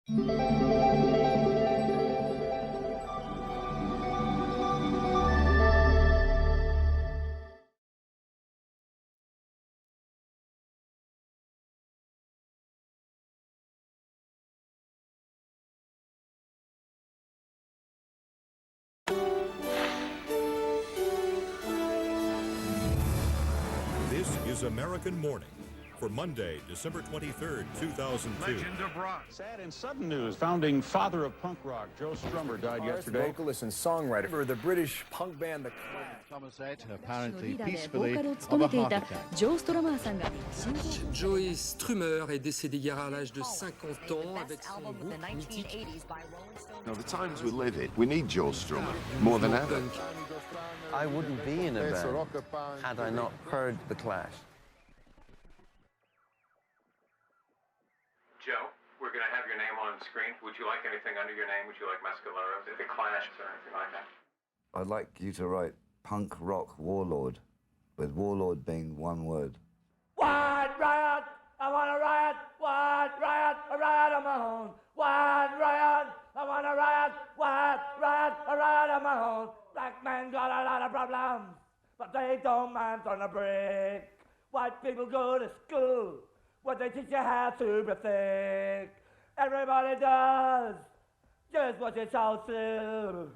This is American Morning for Monday, December 23rd, 2002. Legend of rock. Sad and sudden news. Founding father of punk rock, Joe Strummer, died yesterday. Vocalist and songwriter for the British punk band The Clash. Apparently peacefully of a heart attack. Joey Strummer est décédé hier à l'âge de 50 ans avec son groupe mythique. Now, the times we live in, we need Joe Strummer more than ever. I wouldn't be in a band had I not heard The Clash. Joe, we're going to have your name on screen. Would you like anything under your name? Would you like Mescalero, The Clash, or anything like that? I'd like you to write punk rock warlord, with warlord being one word. White riot, I want to riot. White riot, a riot on my own. White riot, I want to riot. White riot, a riot on my own. Black men got a lot of problems, but they don't mind throwing a brick. White people go to school, where they teach you how to be thick. Everybody does just what you're told to.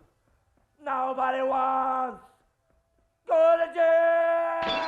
Nobody wants go to jail.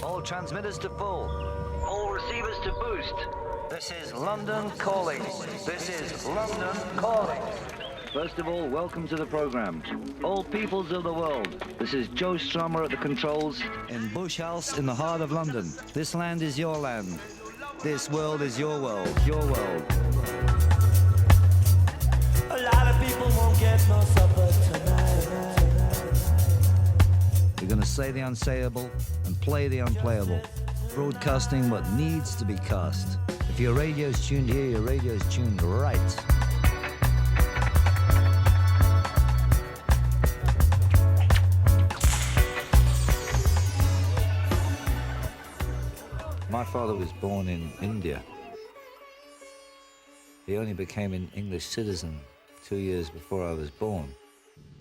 All transmitters to full. All receivers to boost. This is London calling. This is London calling. First of all, welcome to the program. All peoples of the world. This is Joe Strummer at the controls. In Bush House in the heart of London. This land is your land. This world is your world. Your world. A lot of people won't get no supper tonight. We're going to say the unsayable and play the unplayable. Broadcasting what needs to be cast. If your radio's tuned here, your radio's tuned right. My father was born in India. He only became an English citizen 2 years before I was born.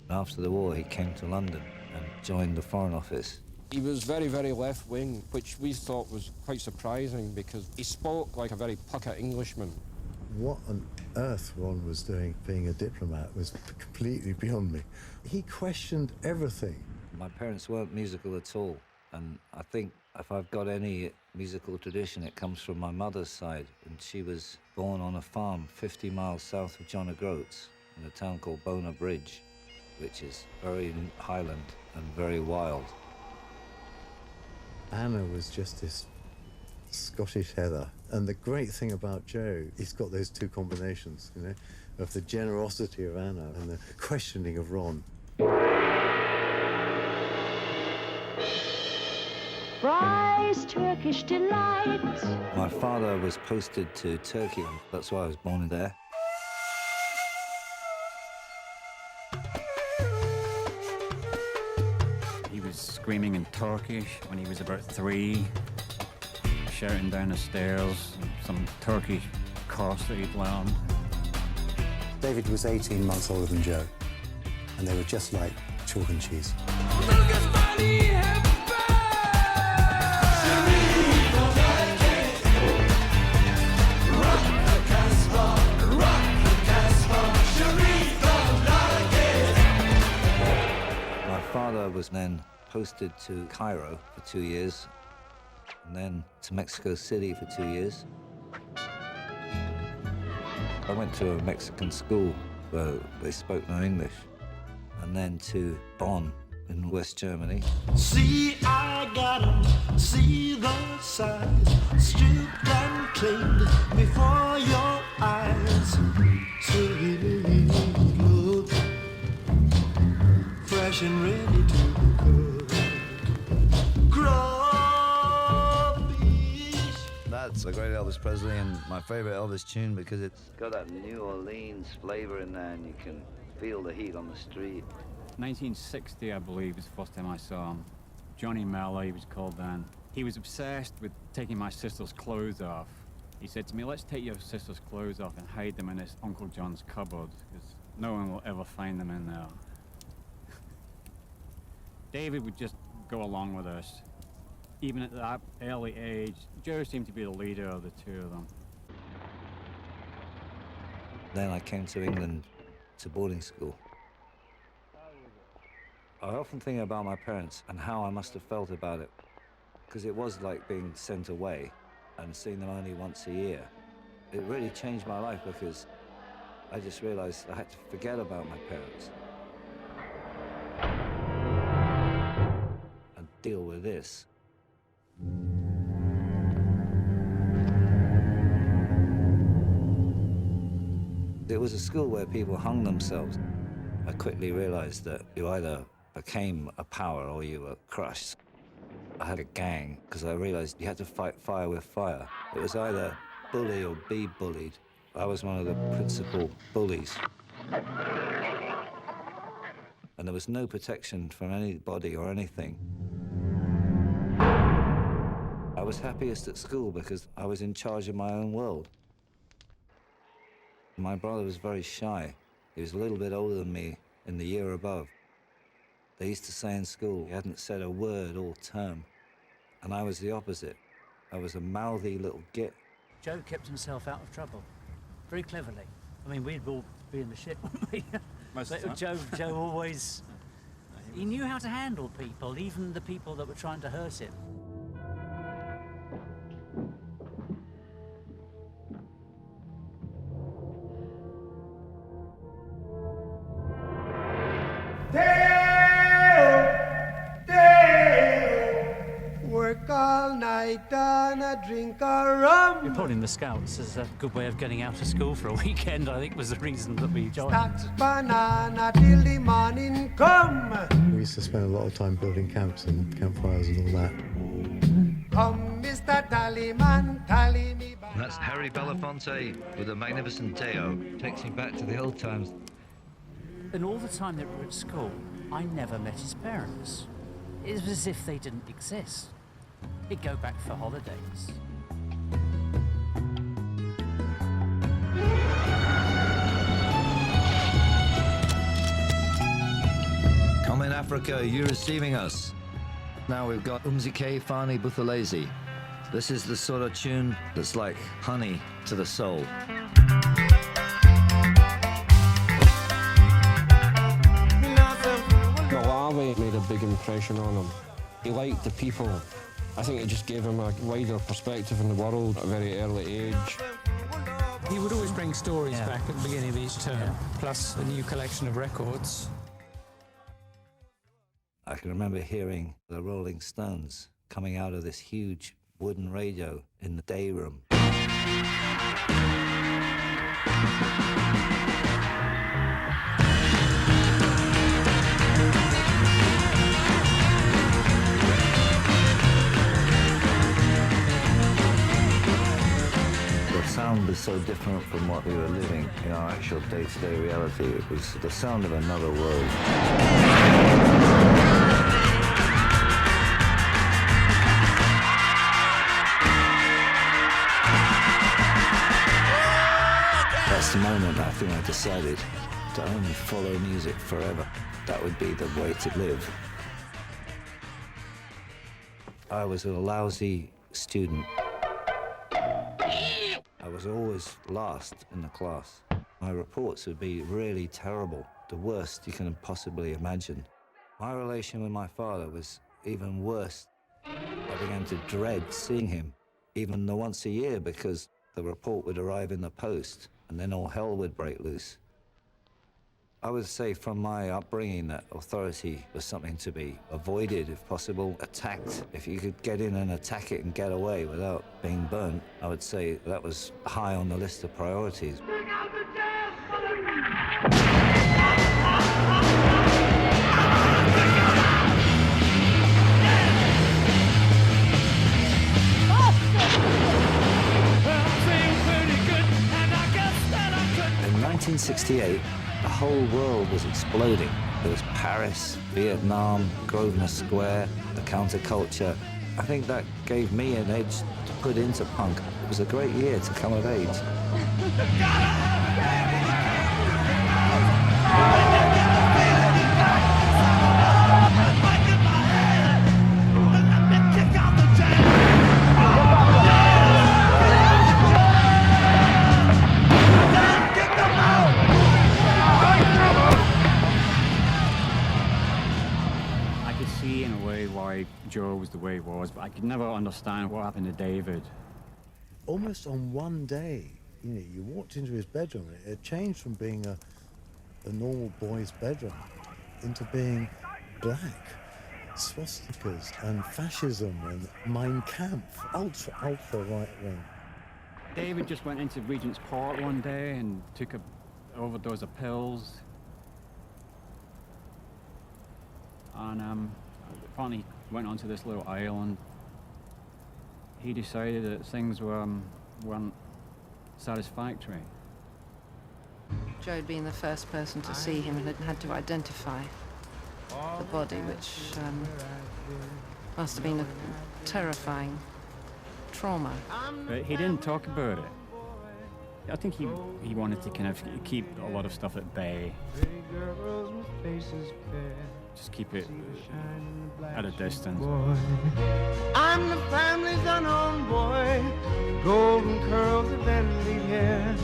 After the war, he came to London and joined the Foreign Office. He was very, very left-wing, which we thought was quite surprising because he spoke like a very pucker Englishman. What on earth Ron was doing being a diplomat was completely beyond me. He questioned everything. My parents weren't musical at all, and I think if I've got any musical tradition, it comes from my mother's side, and she was born on a farm 50 miles south of John O'Groats in a town called Bonar Bridge, which is very highland and very wild. Anna was just this Scottish heather. And the great thing about Joe, he's got those two combinations, you know, of the generosity of Anna and the questioning of Ron. Fries, Turkish delight. My father was posted to Turkey, that's why I was born there. He was screaming in Turkish when he was about 3, shouting down the stairs some Turkish curse that he'd learned. David was 18 months older than Joe, and they were just like chalk and cheese. My father was then posted to Cairo for 2 years, and then to Mexico City for 2 years. I went to a Mexican school where they spoke no English, and then to Bonn in West Germany. See, I got 'em, see the size, stripped and cleaned before your eyes. Sweet look, fresh and ready to cook. Crawfish. That's a great Elvis Presley and my favorite Elvis tune because it's Got that New Orleans flavor in there, and you can feel the heat on the street. 1960, I believe, was the first time I saw him. Johnny Mello, he was called then. He was obsessed with taking my sister's clothes off. He said to me, let's take your sister's clothes off and hide them in his Uncle John's cupboard, because no one will ever find them in there. David would just go along with us. Even at that early age, Joe seemed to be the leader of the two of them. Then I came to England to boarding school. I often think about my parents and how I must have felt about it, because it was like being sent away and seeing them only once a year. It really changed my life because I just realized I had to forget about my parents and deal with this. It was a school where people hung themselves. I quickly realized that you either became a power or you were crushed. I had a gang because I realized you had to fight fire with fire. It was either bully or be bullied. I was one of the principal bullies. And there was no protection from anybody or anything. I was happiest at school because I was in charge of my own world. My brother was very shy. He was a little bit older than me in the year above. They used to say in school he hadn't said a word all term. And I was the opposite. I was a mouthy little git. Joe kept himself out of trouble, very cleverly. I mean, we'd all be in the shit, wouldn't we? Most of the time. Joe always... He knew how to handle people, even the people that were trying to hurt him. Work all night and a drink a rum. Reporting the Scouts is a good way of getting out of school for a weekend, I think, was the reason that we joined. Stacks banana till the morning come. We used to spend a lot of time building camps and campfires and all that. Come, Mr. Tallyman, tally me back. That's Harry Belafonte with a magnificent Deo. Takes me back to the old times. And all the time that we were at school, I never met his parents. It was as if they didn't exist. He'd go back for holidays. Come in, Africa, you're receiving us. Now we've got Umzike Fani Buthelezi. This is the sort of tune that's like honey to the soul. Malawi made a big impression on him. He liked the people. I think it just gave him a wider perspective in the world at a very early age. He would always bring stories back at the beginning of each term, plus a new collection of records. I can remember hearing the Rolling Stones coming out of this huge wooden radio in the day room. The sound was so different from what we were living in our actual day-to-day reality. It was the sound of another world. That's the moment I think I decided to only follow music forever. That would be the way to live. I was a lousy student. I was always last in the class. My reports would be really terrible, the worst you can possibly imagine. My relation with my father was even worse. I began to dread seeing him, even the once a year, because the report would arrive in the post, and then all hell would break loose. I would say from my upbringing that authority was something to be avoided if possible, attacked. If you could get in and attack it and get away without being burnt, I would say that was high on the list of priorities. In 1968, the whole world was exploding. There was Paris, Vietnam, Grosvenor Square, the counterculture. I think that gave me an edge to put into punk. It was a great year to come of age. Joe was the way he was, but I could never understand what happened to David. Almost on one day, you walked into his bedroom, and it changed from being a normal boy's bedroom into being black, swastikas and fascism and Mein Kampf, ultra right wing. David just went into Regent's Park one day and took an overdose of pills. And finally went onto this little island. He decided that things weren't satisfactory. Joe had been the first person to see him and had to identify the body, which must have been a terrifying trauma. But he didn't talk about it. I think he wanted to kind of keep a lot of stuff at bay. Just keep it at a distance. I'm the family's unknown boy, golden curls of vanity hair,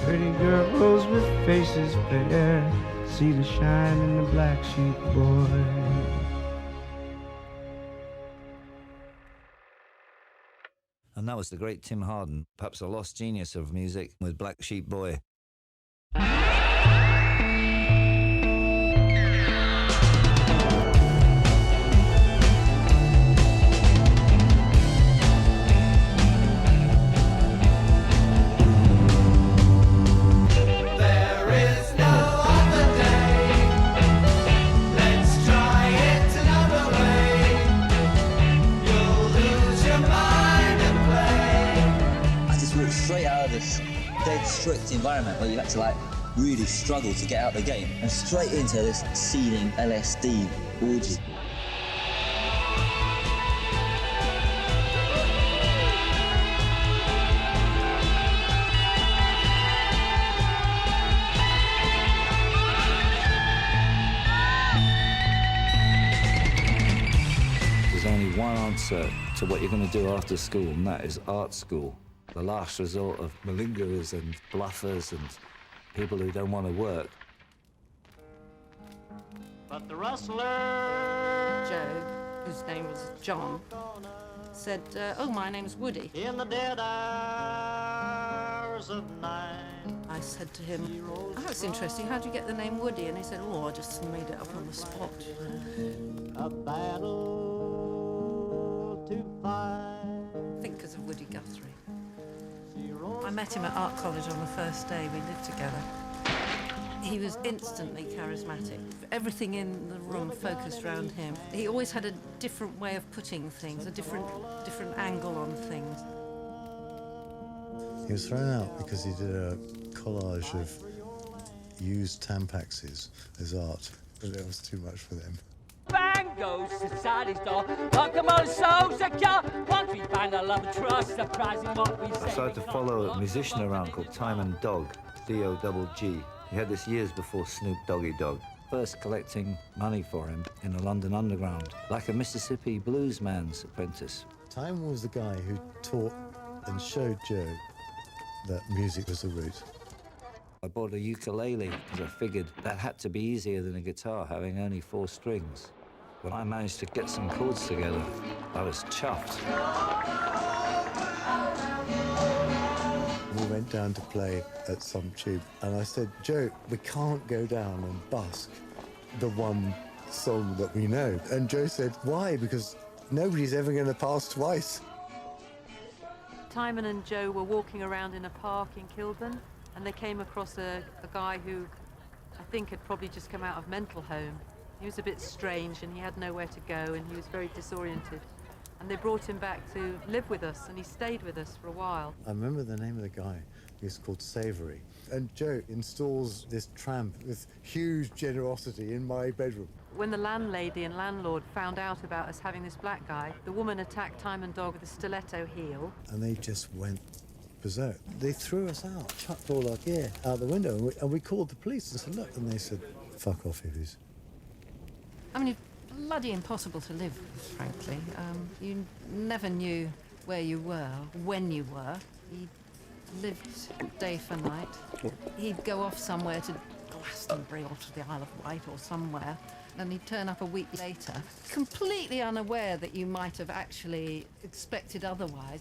pretty girls with faces fair, see the shine in the black sheep boy. And that was the great Tim Hardin, perhaps a lost genius of music with Black Sheep Boy. Dead strict environment where you had to really struggle to get out the game and straight into this seething LSD orgy. There's only one answer to what you're going to do after school, and that is art school. The last resort of malingerers and bluffers and people who don't want to work. But the rustler, Joe, whose name was John, said, "Oh, my name's Woody." In the dead hours of night. I said to him, "Oh, that's interesting. How'd you get the name Woody?" And he said, "Oh, I just made it up on the spot." A battle to fight. I think because of Woody Guthrie. I met him at art college on the first day. We lived together. He was instantly charismatic. Everything in the room focused around him. He always had a different way of putting things, a different angle on things. He was thrown out because he did a collage of used Tampaxes as art, but it was too much for them. Bang goes society's door. Welcome on so secure. Once we find our love and trust, surprising what we say. I started to follow a musician around called Time and Dog. D-O-double-G. He had this years before Snoop Doggy Dogg. First collecting money for him in the London Underground, like a Mississippi bluesman's apprentice. Time was the guy who taught and showed Joe that music was the root. I bought a ukulele because I figured that had to be easier than a guitar, having only 4 strings. When I managed to get some chords together, I was chuffed. We went down to play at some tube, and I said, Joe, we can't go down and busk the one song that we know. And Joe said, why? Because nobody's ever going to pass twice. Timon and Joe were walking around in a park in Kilburn, and they came across a guy who I think had probably just come out of mental home. He was a bit strange, and he had nowhere to go, and he was very disoriented. And they brought him back to live with us, and he stayed with us for a while. I remember the name of the guy. He was called Savory. And Joe installs this tramp with huge generosity in my bedroom. When the landlady and landlord found out about us having this black guy, the woman attacked Timon Dog with a stiletto heel. And they just went berserk. They threw us out, chucked all our gear out the window, and we called the police and said, look, and they said, fuck off, hippies. I mean, it's bloody impossible to live, frankly. You never knew where you were, when you were. He lived day for night. He'd go off somewhere to Glastonbury or to the Isle of Wight or somewhere, and he'd turn up a week later, completely unaware that you might have actually expected otherwise.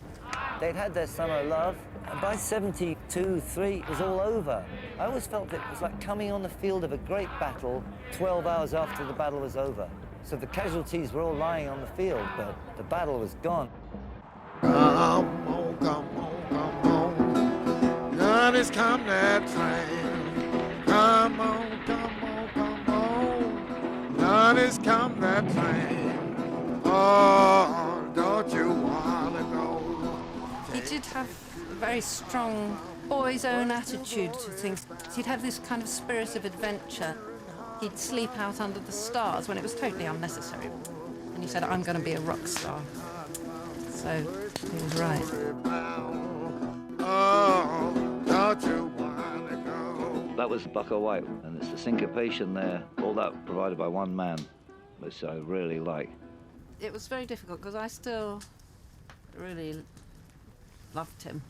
They'd had their summer love, and by 72, 3, it was all over. I always felt that it was like coming on the field of a great battle 12 hours after the battle was over. So the casualties were all lying on the field, but the battle was gone. Come on, come on, come on. God has come that train. Come on, come on, come on. God has come that train. Oh, don't you wanna go? He did have a very strong boy's own attitude to things. He'd have this kind of spirit of adventure. He'd sleep out under the stars when it was totally unnecessary. And he said, I'm going to be a rock star. So he was right. Oh, don't you wanna go? That was Bucko White, and it's the syncopation there, all that provided by one man, which I really like. It was very difficult because I still really loved him.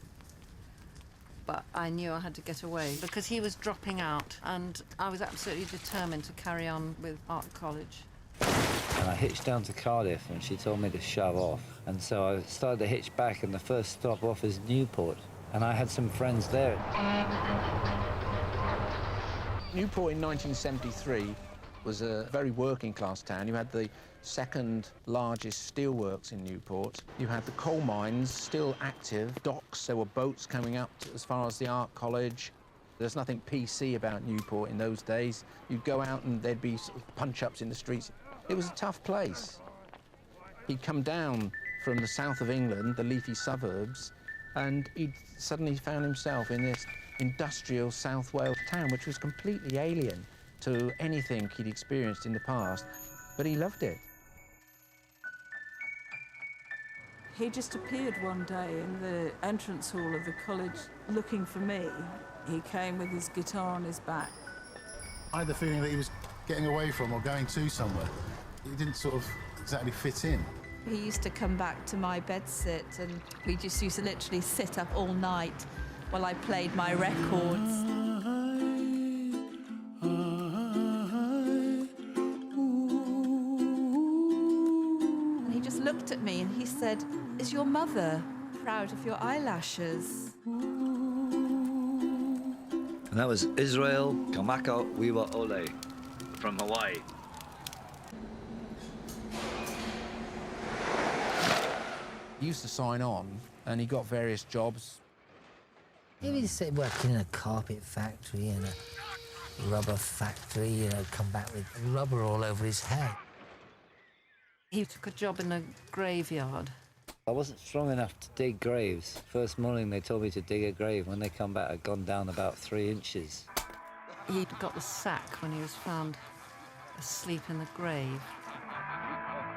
But I knew I had to get away because he was dropping out, and I was absolutely determined to carry on with art college. And I hitched down to Cardiff, and she told me to shove off. And so I started to hitch back, and the first stop off is Newport. And I had some friends there. Newport in 1973 was a very working-class town. You had the second largest steelworks in Newport. You had the coal mines still active, docks, there were boats coming up as far as the art college. There's nothing PC about Newport in those days. You'd go out and there'd be sort of punch-ups in the streets. It was a tough place. He'd come down from the south of England, the leafy suburbs, and he'd suddenly found himself in this industrial South Wales town, which was completely alien to anything he'd experienced in the past, but he loved it. He just appeared one day in the entrance hall of the college looking for me. He came with his guitar on his back. I had the feeling that he was getting away from or going to somewhere. He didn't sort of exactly fit in. He used to come back to my bedsit, and we just used to literally sit up all night while I played my records. And he just looked at me and he said, "Is your mother proud of your eyelashes?" And that was Israel Kamaka Wiwa Ole from Hawaii. He used to sign on, and he got various jobs. He was working in a carpet factory and a rubber factory, you know, come back with rubber all over his head. He took a job in a graveyard. I wasn't strong enough to dig graves. First morning they told me to dig a grave. When they come back, I'd gone down about 3 inches. He'd got the sack when he was found asleep in the grave.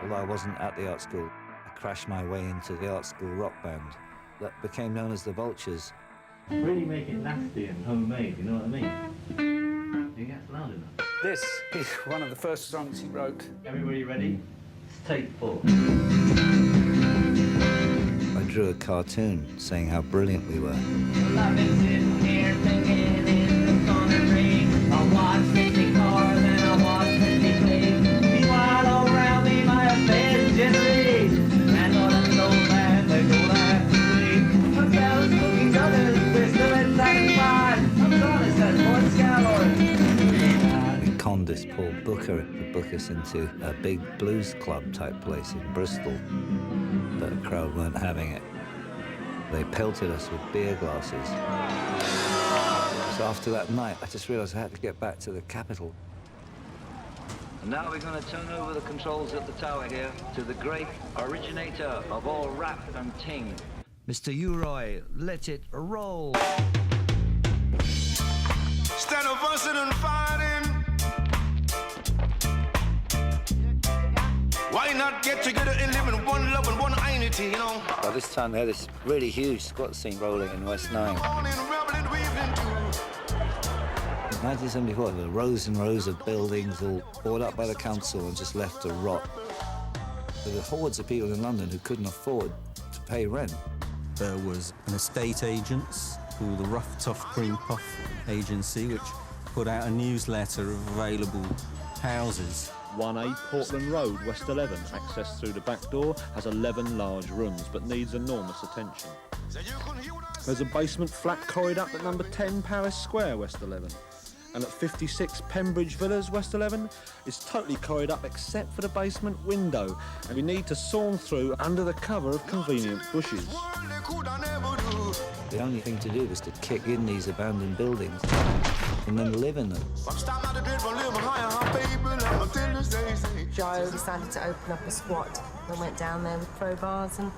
Although I wasn't at the art school, I crashed my way into the art school rock band that became known as the Vultures. Really make it nasty and homemade, you know what I mean? You get loud enough. This is one of the first songs he wrote. Everybody ready? Take 4. I drew a cartoon saying how brilliant we were. Love is sitting here thinking in the sun and rain. I watch 50 cars and I watch 50 planes. Meanwhile, all around me, my affairs generate. And all of those man, they go like the rain. Hotels, cooking others, we're still insatisfied. I'm sorry, says Boy Scout. We conned this Paul Booker to book us into a big blues club type place in Bristol, but the crowd weren't having it. They pelted us with beer glasses. So after that night, I just realized I had to get back to the capital. And now we're going to turn over the controls at the tower here to the great originator of all rap and ting, Mr. Uroy. Let it roll. Instead of fussing and fighting, why not get together and live in one love and one unity, you know? By this time, they had this really huge squat scene rolling in West 9. In 1974, there were rows and rows of buildings all bought up by the council and just left to rot. There were hordes of people in London who couldn't afford to pay rent. There was an estate agents called the Rough Tough Cream Puff Agency, which put out a newsletter of available houses. 1A Portland Road, West 11, access through the back door, has 11 large rooms, but needs enormous attention. There's a basement flat corridor up at number 10 Paris Square, West 11. And at 56 Pembridge Villas, West 11, it's totally corridor up except for the basement window, and we need to sawn through under the cover of convenient bushes. The only thing to do was to kick in these abandoned buildings and then live in them. Joe decided to open up a squat and went down there with crowbars and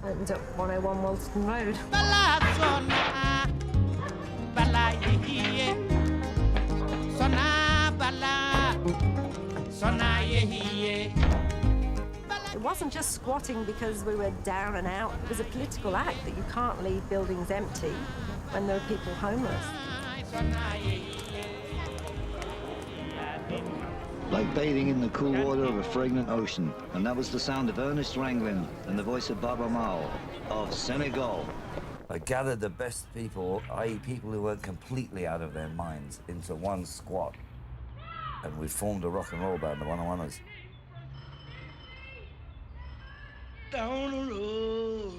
opened up 101 Walston Road. It wasn't just squatting because we were down and out. It was a political act that you can't leave buildings empty when there are people homeless. Like bathing in the cool water of a fragrant ocean. And that was the sound of Ernest Ranglin and the voice of Baba Mao of Senegal. I gathered the best people, i.e. people who weren't completely out of their minds, into one squat. And we formed a rock and roll band, the 101ers. Down the road,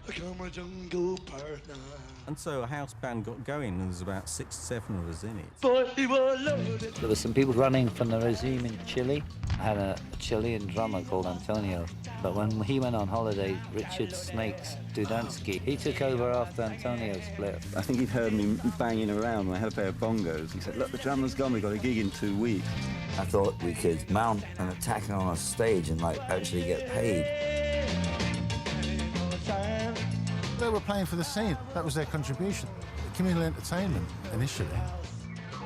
I come a jungle partner. And so a house band got going, and there's about 6 or 7 of us in it. Boy, we were loaded. There were some people running from the regime in Chile. I had a Chilean drummer called Antonio, but when he went on holiday, Richard Snakes Dudansky, he took over after Antonio split. I think he'd heard me banging around when I had a pair of bongos. He said, look, the drummer's gone, we've got a gig in 2 weeks. I thought we could mount an attack on a stage and like actually get paid. They were playing for the scene. That was their contribution. Communal entertainment, initially.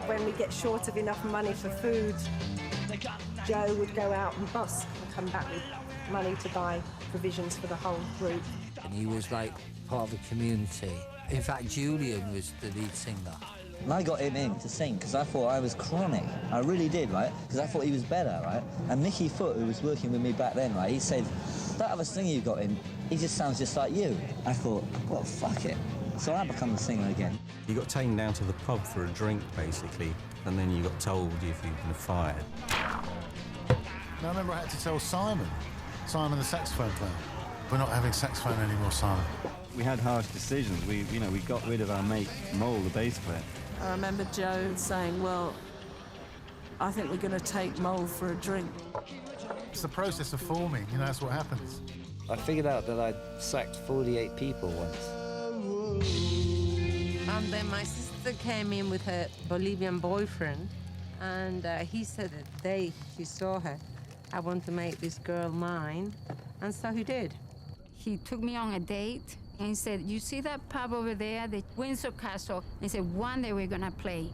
When we get short of enough money for food, Joe would go out and busk and come back with money to buy provisions for the whole group. And he was like part of the community. In fact, Julian was the lead singer. And I got him in to sing because I thought I was chronic. I really did, right? Because I thought he was better, right? And Mickey Foot, who was working with me back then, right, he said, that other singer you got in, he just sounds just like you. I thought, well, fuck it. So I become the singer again. You got taken down to the pub for a drink, basically, and then you got told if you'd been fired. Now, I remember I had to tell Simon the saxophone player, we're not having saxophone anymore, Simon. We had harsh decisions. We got rid of our mate Mole, the bass player. I remember Joe saying, well, I think we're going to take Mole for a drink. It's the process of forming, you know, that's what happens. I figured out that I'd sacked 48 people once. And then my sister came in with her Bolivian boyfriend, and he said that the day he saw her, I want to make this girl mine, and so he did. He took me on a date and he said, you see that pub over there, the Windsor Castle? He said, one day we're gonna play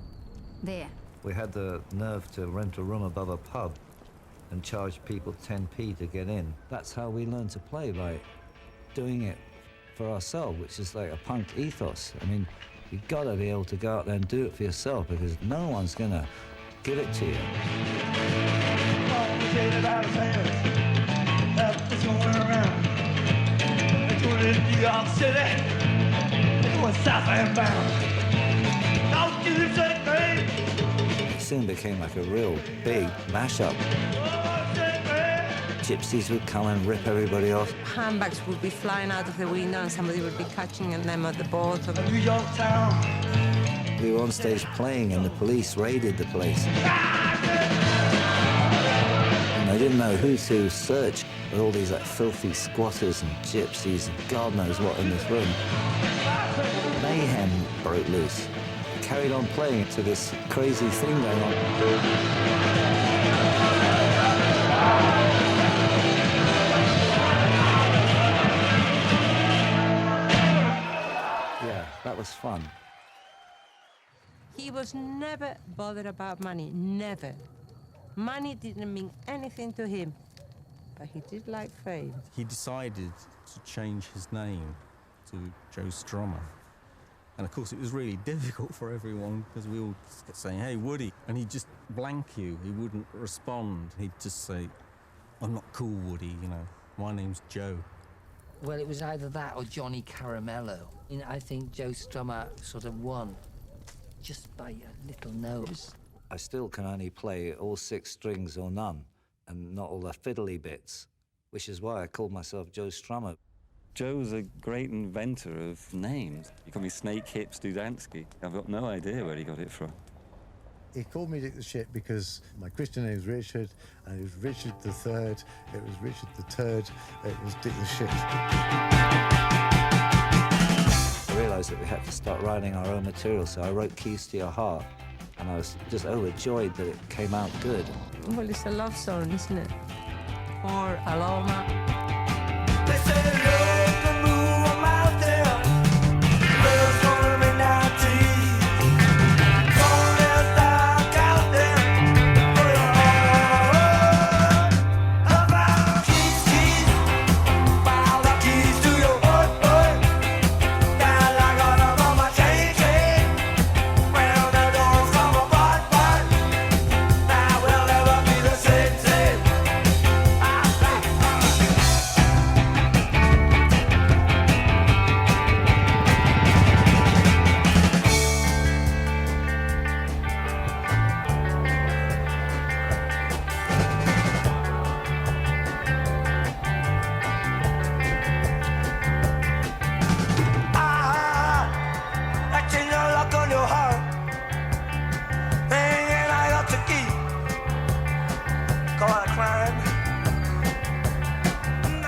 there. We had the nerve to rent a room above a pub and charge people 10p to get in. That's how we learned to play, by doing it for ourselves, which is like a punk ethos. I mean, you've got to be able to go out there and do it for yourself, because no one's going to give it to you. It soon became like a real big mashup. Gypsies would come and rip everybody off. Handbags would be flying out of the window and somebody would be catching them at the bottom. New York town. We were on stage playing and the police raided the place. And they didn't know who to search with all these like filthy squatters and gypsies and God knows what in this room. Mayhem broke loose. We carried on playing to this crazy thing going on. That was fun. He was never bothered about money, never. Money didn't mean anything to him, but he did like fame. He decided to change his name to Joe Strummer. And of course it was really difficult for everyone because we all kept saying, "Hey, Woody," and he'd just blank you. He wouldn't respond. He'd just say, "I'm not cool, Woody, you know, my name's Joe." Well, it was either that or Johnny Caramello. I think Joe Strummer sort of won, just by a little nose. I still can only play all 6 strings or none, and not all the fiddly bits, which is why I called myself Joe Strummer. Joe was a great inventor of names. He called me Snake Hips Dudansky. I've got no idea where he got it from. He called me Dick the Shit because my Christian name is Richard, and it was Richard the Third, it was Richard the Turd, it was Dick the Shit. I realised that we had to start writing our own material, so I wrote Keys to Your Heart, and I was just overjoyed that it came out good. Well, it's a love song, isn't it? For Aloma. They say love can move 'em out there. Love's gonna be 19.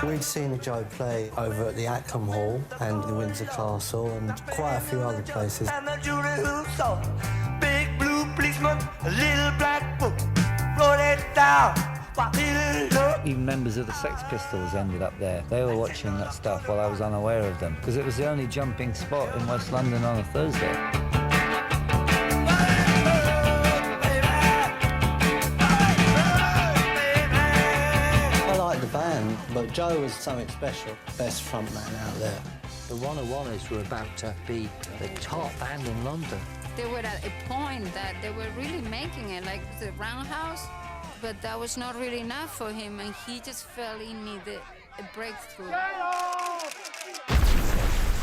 We'd seen Joe play over at the Ackham Hall and the Windsor Castle and quite a few other places. And the Julie who saw big blue policeman, a little black book, wrote it down. Even members of the Sex Pistols ended up there. They were watching that stuff while I was unaware of them, because it was the only jumping spot in West London on a Thursday. But Joe was something special, best frontman out there. The 101ers were about to be the top band in London. They were at a point that they were really making it, like the Roundhouse, but that was not really enough for him, and he just felt he needed a breakthrough.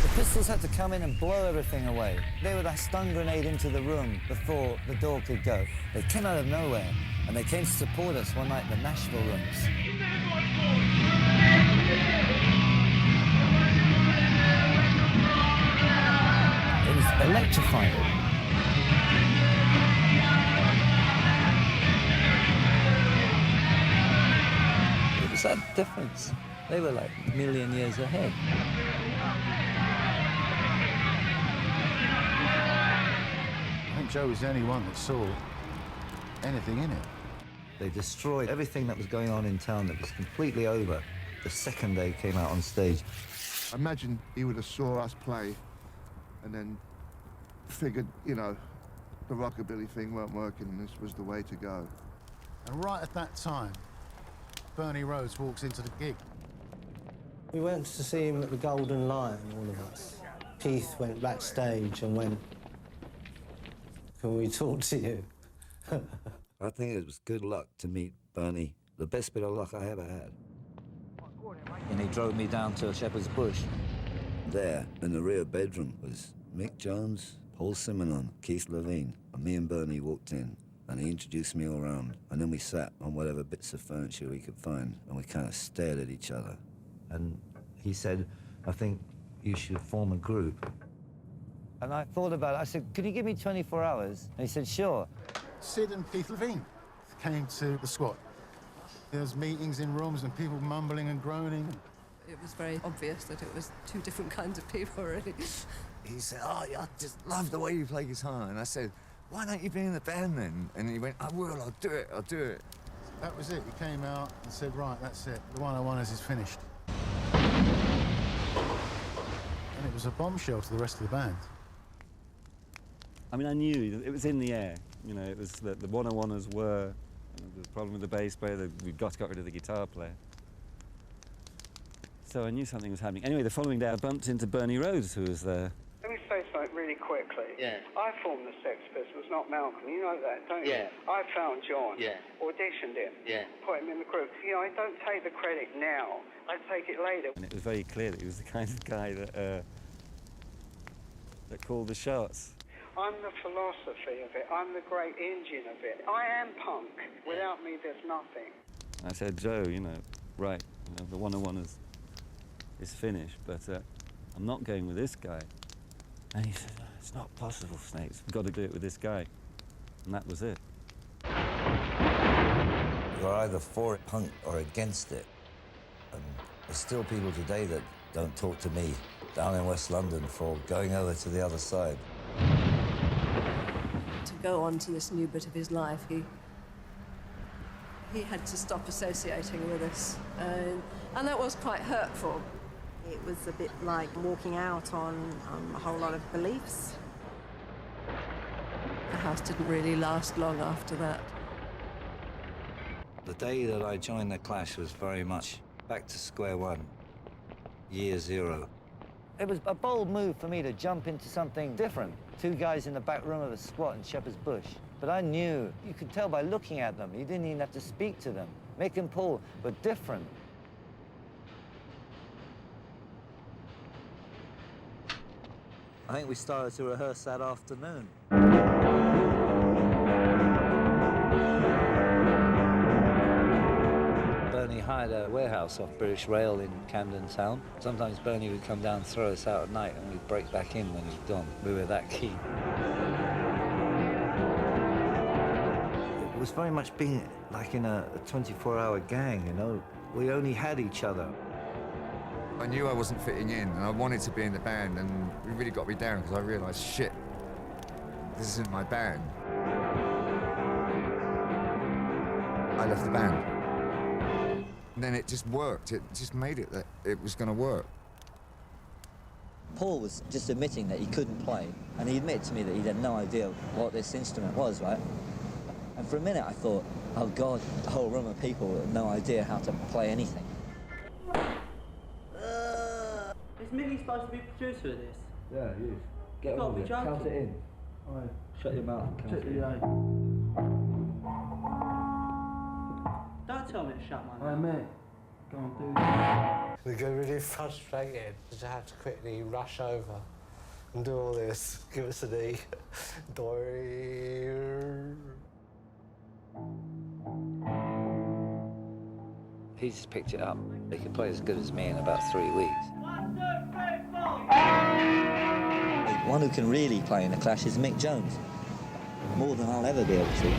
The Pistols had to come in and blow everything away. They were that stun grenade into the room before the door could go. They came out of nowhere, and they came to support us one night in the Nashville rooms. It was electrifying. It was that difference. They were like a million years ahead. I think Joe was the only one that saw anything in it. They destroyed everything that was going on in town that was completely over the second they came out on stage. I imagine he would have saw us play and then figured, you know, the rockabilly thing weren't working and this was the way to go. And right at that time, Bernie Rhodes walks into the gig. We went to see him at the Golden Lion, all of us. Keith went backstage and went, "Can we talk to you?" I think it was good luck to meet Bernie, the best bit of luck I ever had. And he drove me down to Shepherd's Bush. There, in the rear bedroom, was Mick Jones, Paul Simonon, Keith Levine, and me and Bernie walked in, and he introduced me all around, and then we sat on whatever bits of furniture we could find, and we kind of stared at each other. And he said, "I think you should form a group." And I thought about it. I said, "Could you give me 24 hours?" And he said, "Sure." Sid and Keith Levine came to the squat. There was meetings in rooms and people mumbling and groaning. It was very obvious that it was two different kinds of people, really. He said, "Oh, I just love the way you play guitar." And I said, "Why don't you be in the band then?" And he went, "I will, I'll do it, I'll do it." That was it. He came out and said, "Right, that's it. The 101ers is finished." And it was a bombshell to the rest of the band. I mean, I knew it was in the air. You know, it was that the 101ers were the problem with the bass player, that we got rid of the guitar player. So I knew something was happening. Anyway, the following day I bumped into Bernie Rhodes, who was there. Let me say something really quickly. Yeah. I formed the Sex Pistols, not Malcolm. You know that, don't you? Yeah. I found John. Yeah. Auditioned him. Yeah. Put him in the group. You know, I don't take the credit now. I take it later. And it was very clear that he was the kind of guy that called the shots. I'm the philosophy of it. I'm the great engine of it. I am punk. Without me, there's nothing. I said, "Joe, you know, right, you know, the 101ers is finished, but I'm not going with this guy." And he said, "It's not possible, Snakes. We've got to do it with this guy." And that was it. You're either for it, punk, or against it. And there's still people today that don't talk to me down in West London for going over to the other side. To go on to this new bit of his life, he had to stop associating with us. And that was quite hurtful. It was a bit like walking out on a whole lot of beliefs. The house didn't really last long after that. The day that I joined the Clash was very much back to square one, year zero. It was a bold move for me to jump into something different. Two guys in the back room of a squat in Shepherd's Bush. But I knew, you could tell by looking at them, you didn't even have to speak to them. Mick and Paul were different. I think we started to rehearse that afternoon. Bernie hired a warehouse off British Rail in Camden Town. Sometimes Bernie would come down and throw us out at night and we'd break back in when he'd gone. We were that keen. It was very much being like in a 24-hour gang, you know? We only had each other. I knew I wasn't fitting in, and I wanted to be in the band, and it really got me down because I realised, shit, this isn't my band. I left the band. And then it just worked. It just made it that it was going to work. Paul was just admitting that he couldn't play, and he admitted to me that he had no idea what this instrument was, right? And for a minute I thought, oh God, a whole room of people with no idea how to play anything. Is Millie supposed to be producer of this? Yeah, he is. Get You've on got with to it. be Count it in. Right. Shut your mouth and count Shut it in. your eye. Don't tell me to shut my mouth. mate. Go on, do that. We get really frustrated to have to quickly rush over and do all this. Give us an E. He just picked it up. He could play as good as me in about 3 weeks. One who can really play in the Clash is Mick Jones. More than I'll ever be able to.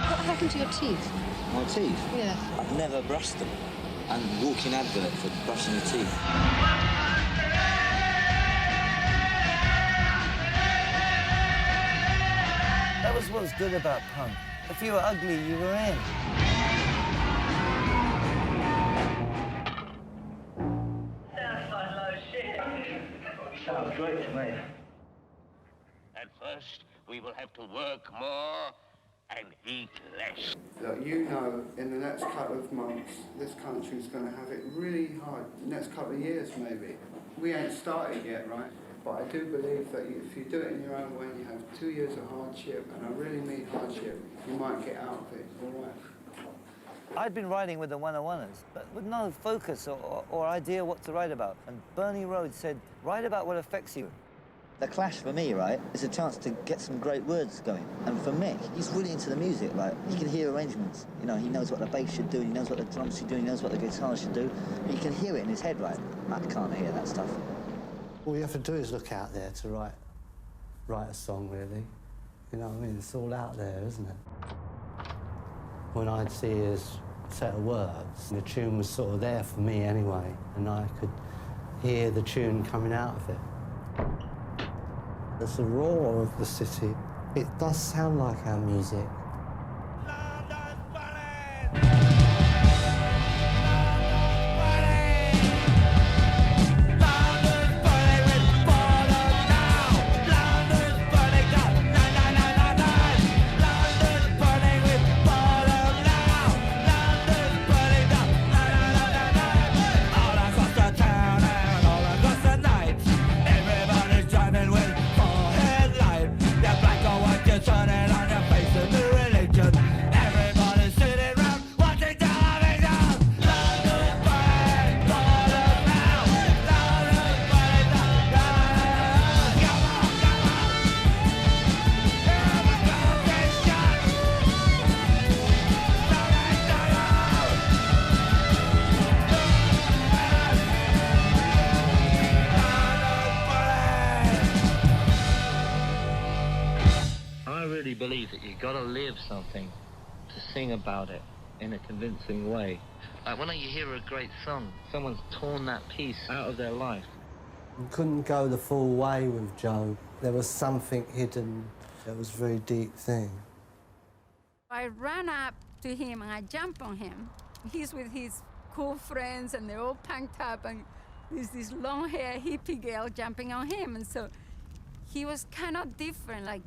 What happened to your teeth? My teeth? Yeah. I've never brushed them. And walking advert for brushing your teeth. That was what was good about punk. If you were ugly, you were in. Sounds like low shit. Sounds great to me. At First, we will have to work more and eat less. Look, you know, in the next couple of months, this country's going to have it really hard. Next couple of years, maybe. We ain't started yet, right? But I do believe that if you do it in your own way, you have 2 years of hardship, and I really mean hardship, you might get out of it, all right? I'd been writing with the 101ers, but with no focus or idea what to write about. And Bernie Rhodes said, write about what affects you. The Clash, for me, right, is a chance to get some great words going. And for Mick, he's really into the music, like, he can hear arrangements. You know, he knows what the bass should do, he knows what the drums should do, he knows what the guitar should do. You can hear it in his head, right? I can't hear that stuff. All you have to do is look out there to write a song, really. You know what I mean? It's all out there, isn't it? When I'd see his set of words, the tune was sort of there for me anyway, and I could hear the tune coming out of it. There's the roar of the city. It does sound like our music. Believe that you've got to live something to sing about it in a convincing way. Like when you hear a great song, someone's torn that piece out of their life. You couldn't go the full way with Joe. There was something hidden that was a very deep thing. I ran up to him and I jumped on him. He's with his cool friends and they're all punked up and there's this long-haired hippie girl jumping on him. And so he was kind of different, like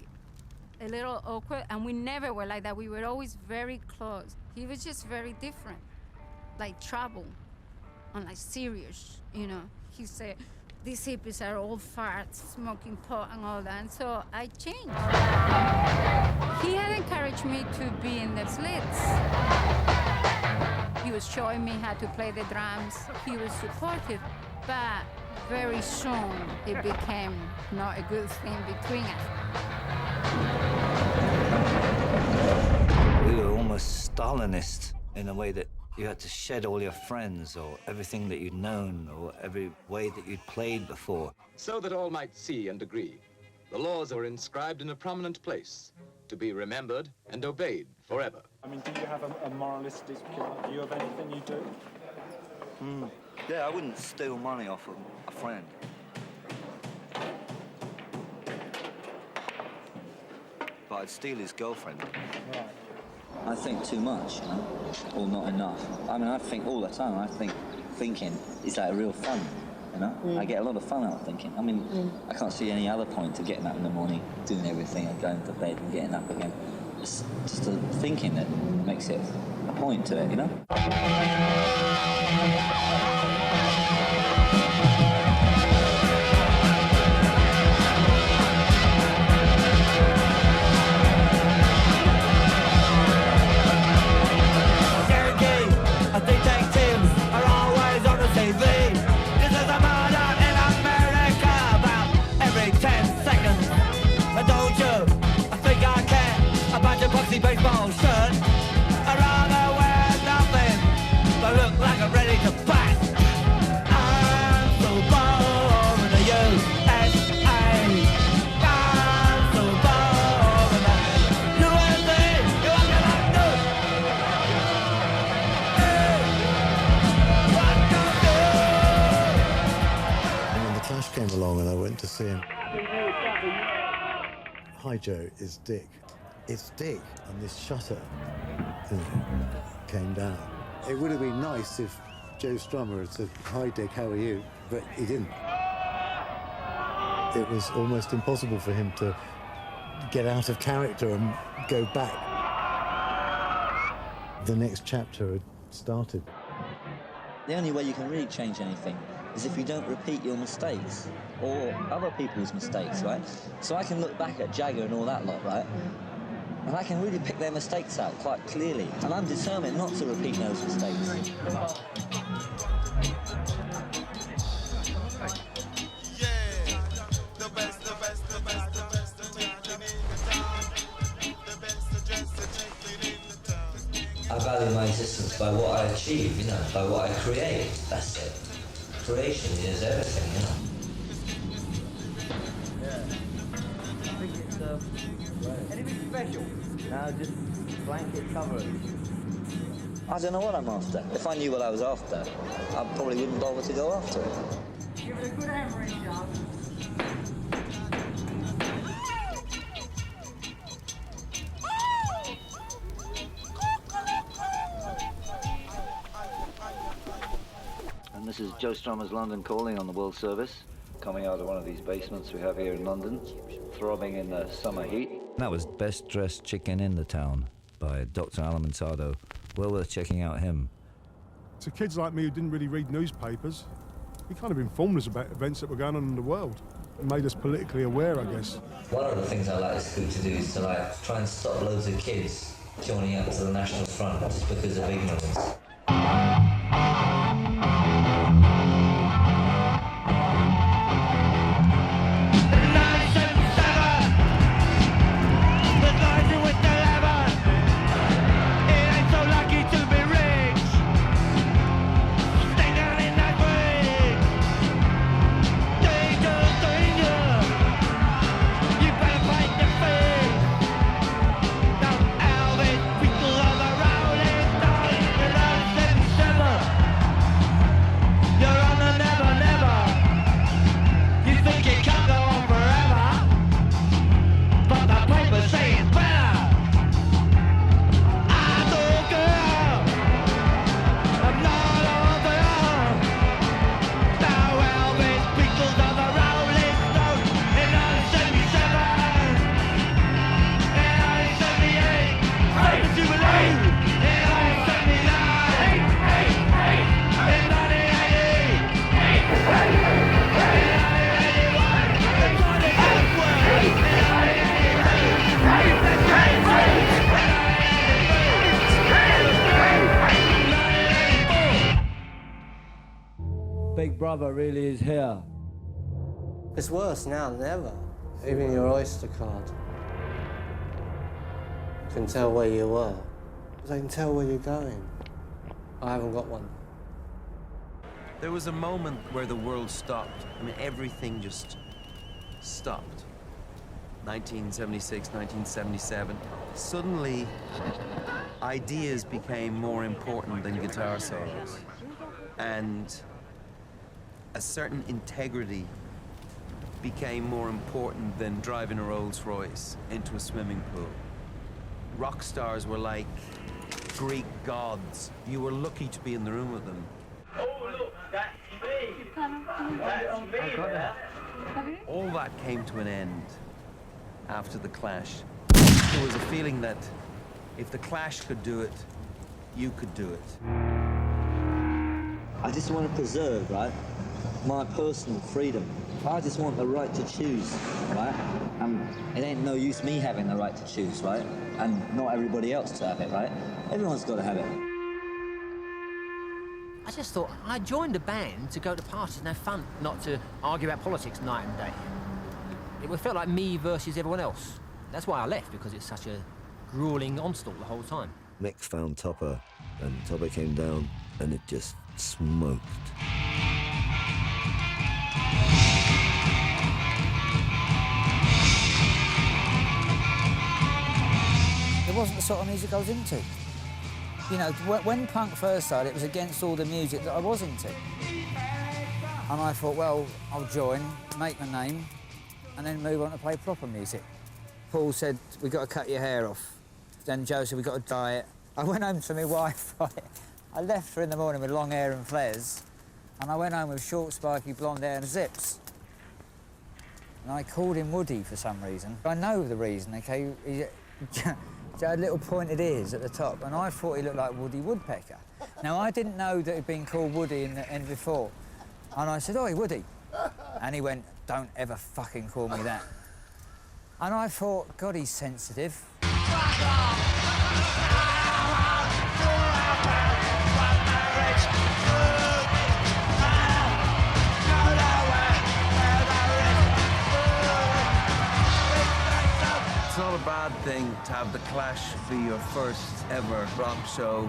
a little awkward, and we never were like that. We were always very close. He was just very different, like trouble, and like serious, you know. He said, these hippies are all farts, smoking pot and all that, and so I changed. He had encouraged me to be in the Slits. He was showing me how to play the drums. He was supportive, but very soon it became not a good thing between us. We were almost Stalinist in a way that you had to shed all your friends or everything that you'd known or every way that you'd played before. So that all might see and agree, the laws are inscribed in a prominent place, to be remembered and obeyed forever. I mean, do you have a moralistic view of anything you do? Yeah, I wouldn't steal money off a friend. But I'd steal his girlfriend. Right. I think too much, you know, or not enough. I mean, I think all the time. I think thinking is like real fun, you know? I get a lot of fun out of thinking. I mean, I can't see any other point to getting up in the morning, doing everything and going to bed and getting up again. It's just the thinking that makes it a point to it, you know? Baseball shirt. I'd rather wear nothing but look like I'm ready to fight. I'm so bored of the USA. I'm so bored of the USA. What can I do? Hey, what can I do? And when the Clash came along and I went to see him, Hi Joe, it's Dick. It's Dick, and this shutter came down. It would have been nice if Joe Strummer had said, "Hi Dick, how are you?" But he didn't. It was almost impossible for him to get out of character and go back. The next chapter had started. The only way you can really change anything is if you don't repeat your mistakes or other people's mistakes, right? So I can look back at Jagger and all that lot, right? And I can really pick their mistakes out quite clearly. And I'm determined not to repeat those mistakes. I value my existence by what I achieve, you know, by what I create. That's it. Creation is everything, you know. Yeah. I think it's, anything special? No, just blanket coverage. I don't know what I'm after. If I knew what I was after, I probably wouldn't bother to go after it. Give it a good hammering job. And this is Joe Strummer's London Calling on the World Service, coming out of one of these basements we have here in London, throbbing in the summer heat. That was Best Dressed Chicken in the Town by Dr. Alimantado. Well worth checking out him. To kids like me who didn't really read newspapers, he kind of informed us about events that were going on in the world and made us politically aware, I guess. One of the things I like this group to do is to try and stop loads of kids joining up to the National Front just because of ignorance. Big Brother really is here. It's worse now than ever. Even your Oyster card. You can tell where you were. They can tell where you're going. I haven't got one. There was a moment where the world stopped. I mean, everything just stopped. 1976, 1977. Suddenly, ideas became more important than guitar solos. And a certain integrity became more important than driving a Rolls Royce into a swimming pool. Rock stars were like Greek gods. You were lucky to be in the room with them. Oh, look, that's me. That's me. All that came to an end after the Clash. There was a feeling that if the Clash could do it, you could do it. I just want to preserve, right, my personal freedom. I just want the right to choose, right? And it ain't no use me having the right to choose, right? And not everybody else to have it, right? Everyone's got to have it. I just thought I joined a band to go to parties and have fun, not to argue about politics night and day. It felt like me versus everyone else. That's why I left, because it's such a grueling onslaught the whole time. Mick found Topper, and Topper came down, and it just smoked. It wasn't the sort of music I was into. You know, when punk first started, it was against all the music that I was into. And I thought, well, I'll join, make my name, and then move on to play proper music. Paul said, we've got to cut your hair off. Then Joe said, we've got to dye it. I went home to my wife, right? I left her in the morning with long hair and flares, and I went home with short, spiky blonde hair and zips. And I called him Woody for some reason. I know the reason, OK? He had little pointed ears at the top, and I thought he looked like Woody Woodpecker. Now, I didn't know that he'd been called Woody in before. And I said, "Oi, Woody." And he went, "Don't ever fucking call me that." And I thought, God, he's sensitive. It's not a bad thing to have The Clash be your first ever rock show.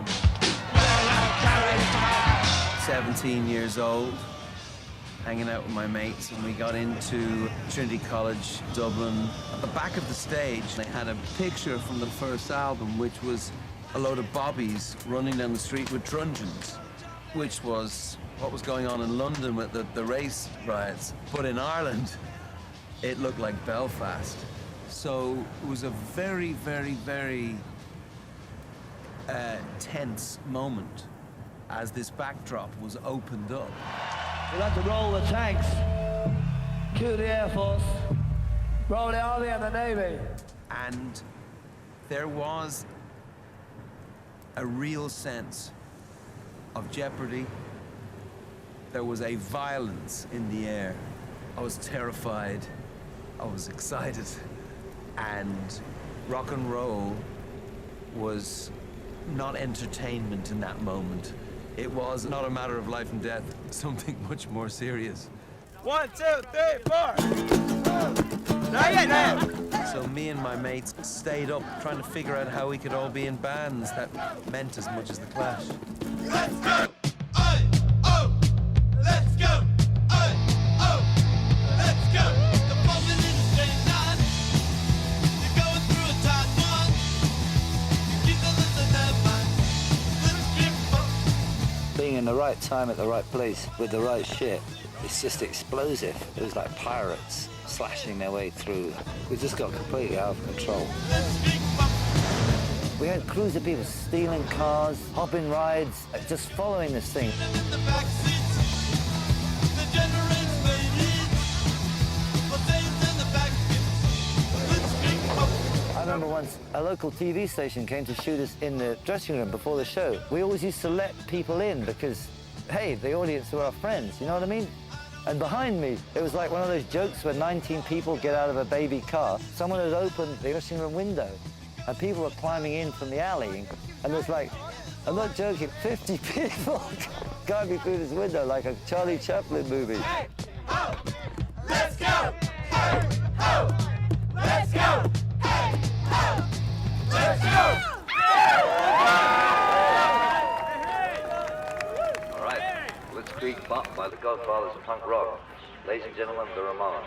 17 years old, hanging out with my mates, and we got into Trinity College, Dublin. At the back of the stage, they had a picture from the first album, which was a load of bobbies running down the street with truncheons, which was what was going on in London with the race riots. But in Ireland, it looked like Belfast. So it was a very, very, very tense moment as this backdrop was opened up. We'll have to roll the tanks, cue the Air Force, roll the Army and the Navy. And there was a real sense of jeopardy. There was a violence in the air. I was terrified. I was excited. And rock and roll was not entertainment in that moment. It was not a matter of life and death, something much more serious. 1, 2, 3, 4. So me and my mates stayed up trying to figure out how we could all be in bands that meant as much as The Clash. Let's go! Aye, oh! Let's go! Aye, oh! Let's go! The moment in the straight line. You're going through a tight one. You keep the listen that mind. Being in the right time at the right place with the right shit, it's just explosive. It was like pirates slashing their way through. We just got completely out of control. We had crews of people stealing cars, hopping rides, just following this thing. I remember once a local TV station came to shoot us in the dressing room before the show. We always used to let people in because, hey, the audience were our friends, you know what I mean? And behind me, it was like one of those jokes where 19 people get out of a baby car. Someone had opened the dressing room window and people were climbing in from the alley. And there's like, I'm not joking, 50 people climbing through this window like a Charlie Chaplin movie. Hey, ho! Let's go! Hey, ho! Let's go! Hey, ho! Let's go! All right, Blitzkrieg Bop by the Godfathers of Punk Rock. Ladies and gentlemen, the Ramones.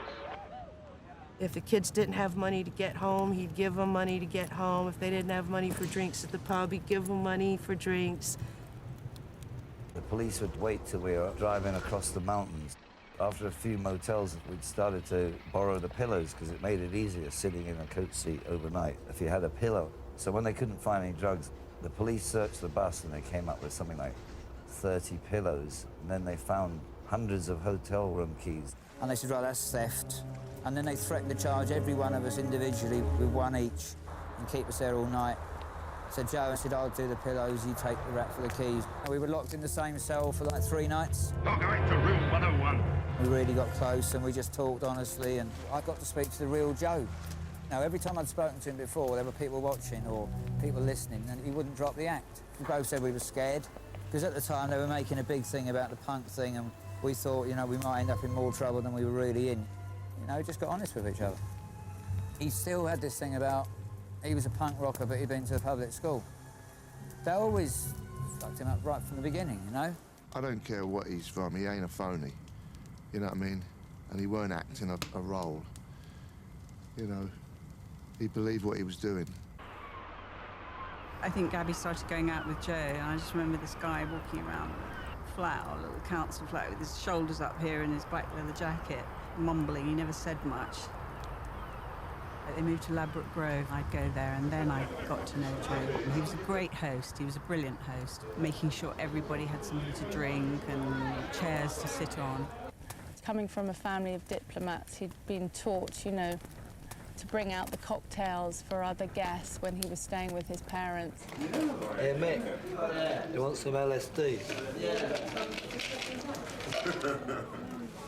If the kids didn't have money to get home, he'd give them money to get home. If they didn't have money for drinks at the pub, he'd give them money for drinks. The police would wait till we were driving across the mountains. After a few motels, we'd started to borrow the pillows because it made it easier sitting in a coach seat overnight if you had a pillow. So when they couldn't find any drugs, the police searched the bus and they came up with something like 30 pillows. And then they found hundreds of hotel room keys. And they said, right, that's theft. And then they threatened to charge every one of us individually with one each and keep us there all night. So Joe said, I'll do the pillows, you take the rap for the keys. And we were locked in the same cell for like 3 nights. You're going to room 101. We really got close and we just talked honestly, and I got to speak to the real Joe. Now, every time I'd spoken to him before, there were people watching or people listening, and he wouldn't drop the act. We both said we were scared, because at the time they were making a big thing about the punk thing, and we thought, you know, we might end up in more trouble than we were really in. You know, just got honest with each other. He still had this thing about he was a punk rocker, but he'd been to a public school. They always fucked him up right from the beginning, you know? I don't care what he's from, he ain't a phony. You know what I mean? And he weren't acting a role. You know, he believed what he was doing. I think Gabby started going out with Joe, and I just remember this guy walking around the flat, our little council flat, with his shoulders up here and his black leather jacket, mumbling. He never said much. They moved to Ladbroke Grove. I'd go there, and then I got to know Joe. He was a great host. He was a brilliant host, making sure everybody had something to drink and chairs to sit on. Coming from a family of diplomats, he'd been taught, you know, to bring out the cocktails for other guests when he was staying with his parents. Hey, Mick, you want some LSD?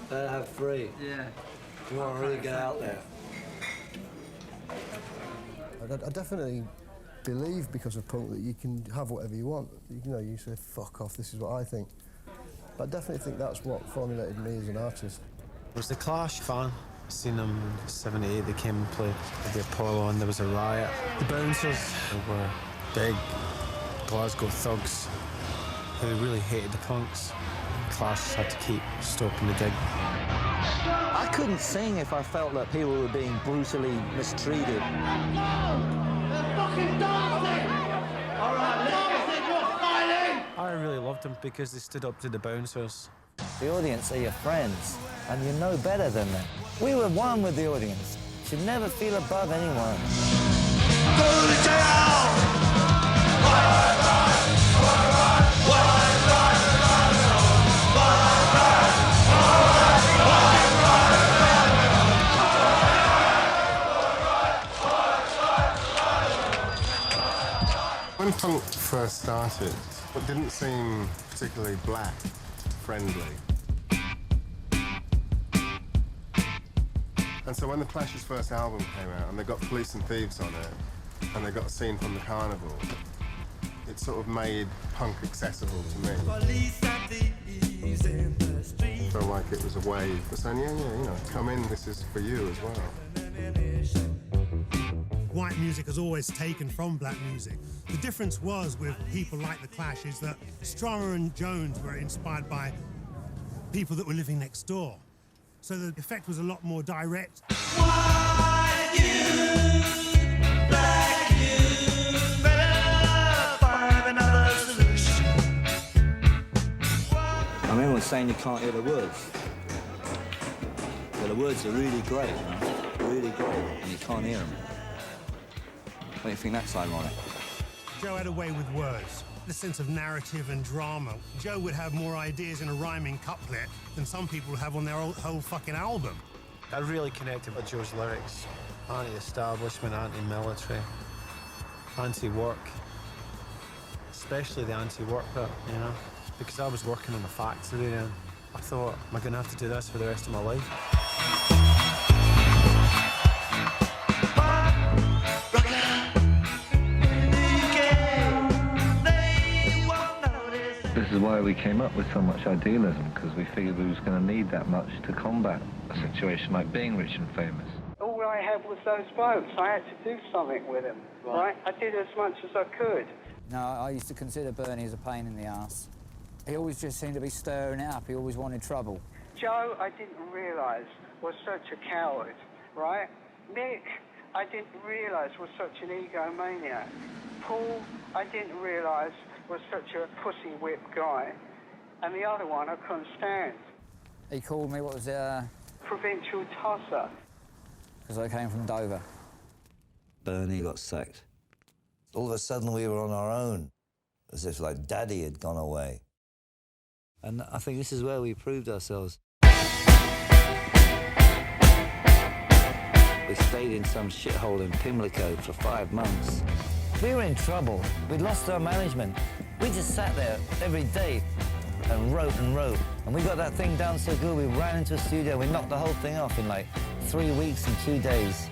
Have free. Yeah. You want to really get out there. I definitely believe, because of punk, that you can have whatever you want. You know, you say, fuck off, this is what I think. But I definitely think that's what formulated me as an artist. I was the Clash fan. I seen them in '78, they came and played at the Apollo and there was a riot. The Bouncers were big Glasgow thugs who really hated the punks. Clash had to keep stopping the gig. I couldn't sing if I felt that people were being brutally mistreated. They're fucking dancing! All right, dancing, you're smiling! I really loved them because they stood up to the Bouncers. The audience are your friends, and you know better than them. We were one with the audience. You should never feel above anyone. Go to jail! When punk first started, it didn't seem particularly black friendly. And so when the Clash's first album came out and they got Police and Thieves on it, and they got a scene from the Carnival, it sort of made punk accessible to me. I felt like it was a way of saying, yeah, you know, come in, this is for you as well. White music has always taken from black music. The difference was with people like The Clash is that Strummer and Jones were inspired by people that were living next door. So the effect was a lot more direct. White youth, black youth, better find another solution. I remember saying you can't hear the words. But the words are really great, man. Really great, and you can't hear them. Don't you think that's ironic? Joe had a way with words, the sense of narrative and drama. Joe would have more ideas in a rhyming couplet than some people have on their whole fucking album. I really connected with Joe's lyrics. Anti-establishment, anti-military, anti-work. Especially the anti-work bit, you know? Because I was working in a factory and I thought, am I going to have to do this for the rest of my life? This is why we came up with so much idealism, because we figured we was going to need that much to combat a situation like being rich and famous. All I had was those boats. I had to do something with them, right? I did as much as I could. No, I used to consider Bernie as a pain in the ass. He always just seemed to be stirring it up. He always wanted trouble. Joe, I didn't realise, was such a coward, right? Nick, I didn't realise was such an egomaniac. Paul, I didn't realise was such a pussy whip guy. And the other one I couldn't stand. He called me, what was it? Provincial tosser. Because I came from Dover. Bernie got sacked. All of a sudden we were on our own, as if like Daddy had gone away. And I think this is where we proved ourselves. We stayed in some shithole in Pimlico for 5 months. We were in trouble. We'd lost our management. We just sat there every day and wrote and wrote. And we got that thing down so good, we ran into a studio, we knocked the whole thing off in like 3 weeks and 2 days.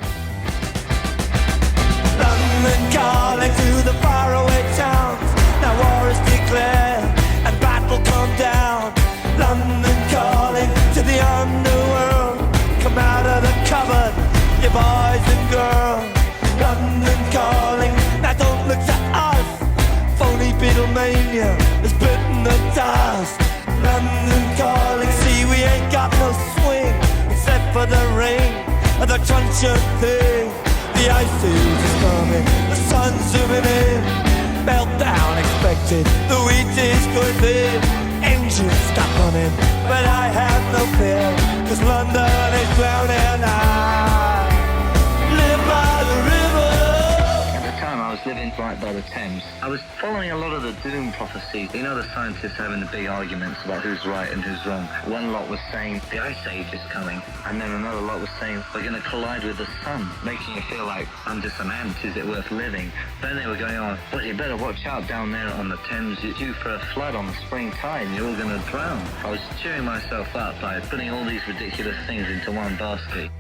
London calling to the faraway towns. Now war is declared and battle come down. London calling to the underworld. Come out of the cupboard, you boys and girls. London calling, now don't look to us. Phony Beatlemania has bitten the dust. London calling, see we ain't got no swing except for the ring and the truncheon thing. The ice age is coming, the sun's zooming in. Meltdown expected, the wheat is going thin. Engines stop running, but I have no fear, 'cause London is drowning. I live by the river. At the time I was living right by the Thames. I was following a lot of the doom prophecies. You know, the scientists having the big arguments about who's right and who's wrong. One lot was saying the ice age is coming, and then another lot was saying we're going to collide with the sun, making you feel like I'm just an ant, is it worth living? Then they were going on, but you better watch out down there on the Thames, you're due for a flood on the spring tide, and you're all going to drown. I was cheering myself up by putting all these ridiculous things into one basket.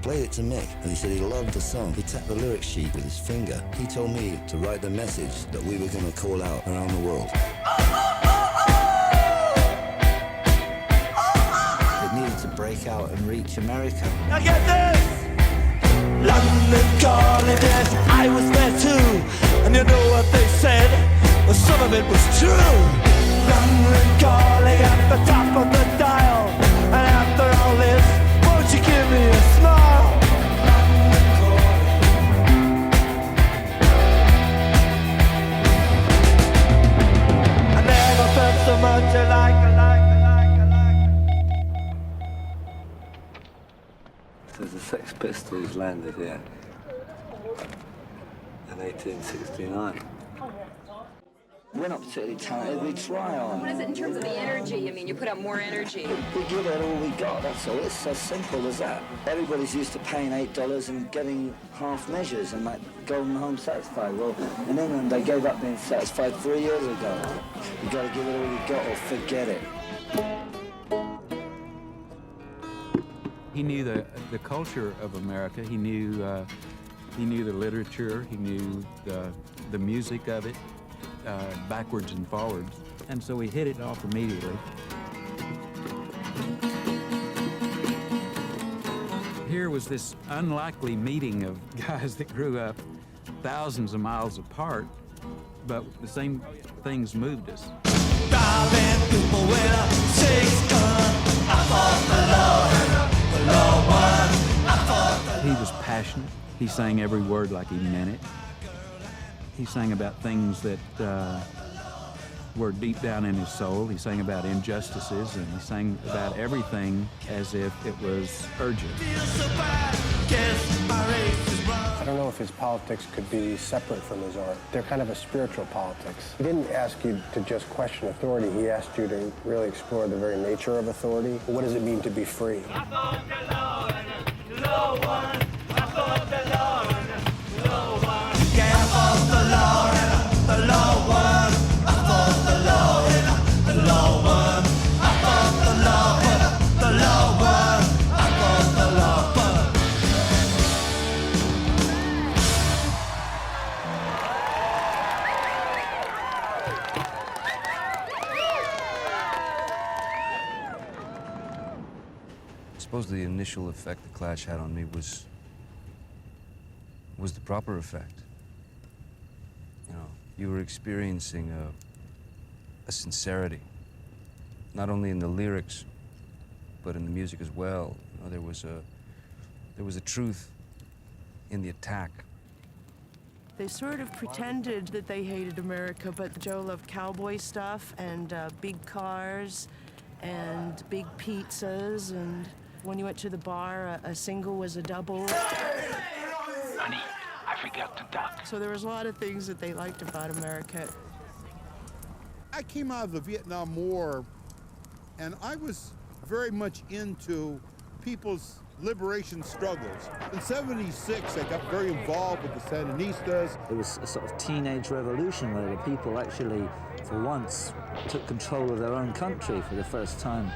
Played it to Mick, and he said he loved the song. He tapped the lyric sheet with his finger. He told me to write the message that we were going to call out around the world. It needed to break out and reach America. Now get this! London calling, yes, I was there too. And you know what they said? Well, some of it was true. London calling at the top of the dial. And after all this, won't you give me a smile? I never felt so much alike. So the Sex Pistols landed here in 1869. We're not particularly talented, we try on. What is it in terms of the energy? I mean, you put out more energy. We give it all we got, that's all. It's as simple as that. Everybody's used to paying $8 and getting half measures and like going home satisfied. Well, in England, they gave up being satisfied 3 years ago. You got to give it all you got or forget it. He knew the culture of America. He knew the literature. He knew the music of it, backwards and forwards. And so he hit it off immediately. Here was this unlikely meeting of guys that grew up thousands of miles apart, but the same things moved us. Darling, people with a six-gun, I fought the Lord won. He was passionate. He sang every word like he meant it. He sang about things that were deep down in his soul. He sang about injustices, and he sang about everything as if it was urgent. I don't know if his politics could be separate from his art. They're kind of a spiritual politics. He didn't ask you to just question authority. He asked you to really explore the very nature of authority. What does it mean to be free? I suppose the initial effect the Clash had on me was the proper effect. You know, you were experiencing a sincerity, not only in the lyrics, but in the music as well. You know, there was a truth in the attack. They sort of pretended that they hated America, but Joe loved cowboy stuff and big cars and big pizzas, and when you went to the bar, a single was a double. Honey, I forgot to duck. So there was a lot of things that they liked about America. I came out of the Vietnam War, and I was very much into people's liberation struggles. In '76, I got very involved with the Sandinistas. It was a sort of teenage revolution where the people actually, for once, took control of their own country for the first time.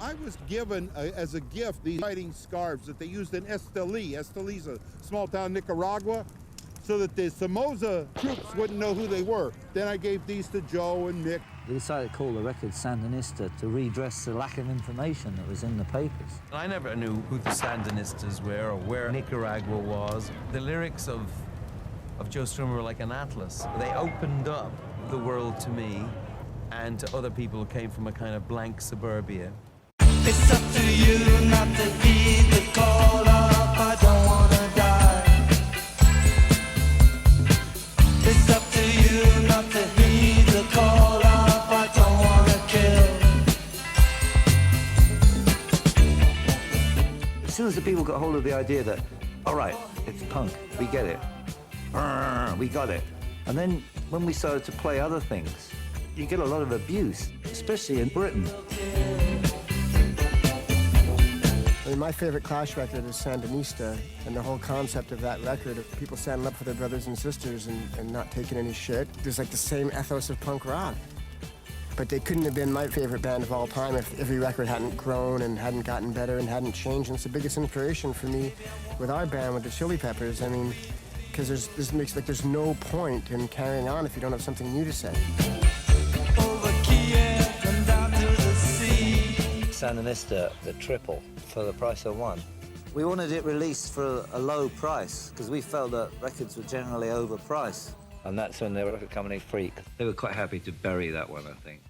I was given, as a gift, these fighting scarves that they used in Esteli. Esteli's a small town in Nicaragua, so that the Somoza troops wouldn't know who they were. Then I gave these to Joe and Mick. They decided to call the record Sandinista to redress the lack of information that was in the papers. I never knew who the Sandinistas were or where Nicaragua was. The lyrics of Joe Strummer were like an atlas. They opened up the world to me and to other people who came from a kind of blank suburbia. It's up to you not to heed the call up. I don't wanna die. It's up to you not to heed the call up. I don't wanna kill. As soon as the people got hold of the idea that, all right, it's punk, we get it, we got it, And then when we started to play other things, you get a lot of abuse, especially in Britain. I mean, my favorite Clash record is Sandinista, and the whole concept of that record of people standing up for their brothers and sisters and not taking any shit. There's like the same ethos of punk rock. But they couldn't have been my favorite band of all time if every record hadn't grown and hadn't gotten better and hadn't changed. And it's the biggest inspiration for me with our band, with the Chili Peppers. I mean, because there's no point in carrying on if you don't have something new to say. Sandinista, the triple, for the price of one. We wanted it released for a low price, because we felt that records were generally overpriced. And that's when the record company Freak, they were quite happy to bury that one, I think.